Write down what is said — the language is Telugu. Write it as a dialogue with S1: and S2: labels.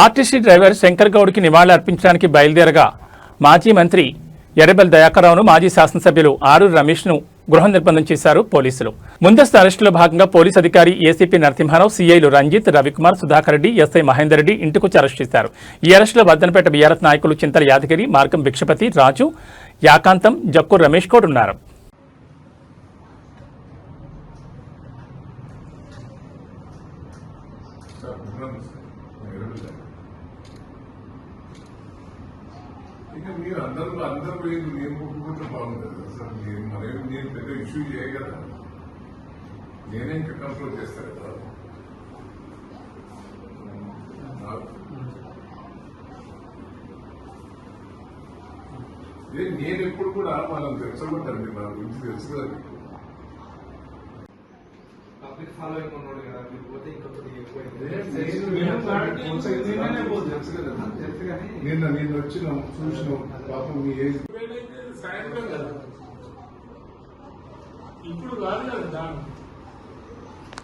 S1: ఆర్టీసీ డ్రైవర్ శంకర్ గౌడ్కి నివాళులర్పించడానికి బయలుదేరగా మాజీ మంత్రి ఎర్రబెల్లి దయాకర్రావును మాజీ శాసనసభ్యులు ఆరూరి రమేష్ను గృహ నిర్బంధం చేశారు పోలీసులు. ముందస్తు అరెస్టులో భాగంగా పోలీసు అధికారి ఏసీపీ నరసింహారావు, సీఐలు రంజిత్, రవికుమార్, సుధాకర్ రెడ్డి, ఎస్ఐ మహేందర్ రెడ్డి ఇంటికొచ్చి అరెస్ట్ చేశారు. ఈ అరెస్టులో వర్ధనపేట బీఆర్ఎస్ నాయకులు చింతల యాదగిరి, మార్గం భిక్షపతి, రాజు, యాకాంతం, జక్కూర్ రమేష్ కూడా ఉన్నారు.
S2: మీరు అందరూ పోయి నేను ఒప్పుకుంటే బాగుంటుంది సార్. నేను పెద్ద ఇష్యూ చేయ కదా, నేనే ఇంకా కంట్రోల్ చేస్తాను కదా. నేను ఎప్పుడు కూడా మనం తెచ్చబడ్డాను, మీరు నా గురించి తెలుసు కదా.
S3: పబ్లిక్ ఫాలోయింగ్ ఉన్నాడు కదా, పోతే
S2: నిన్న వచ్చినాం, చూసినాం. పాపం మీ ఏజ్
S4: సాయంత్రం కదా, ఇప్పుడు కాదు కదా దాని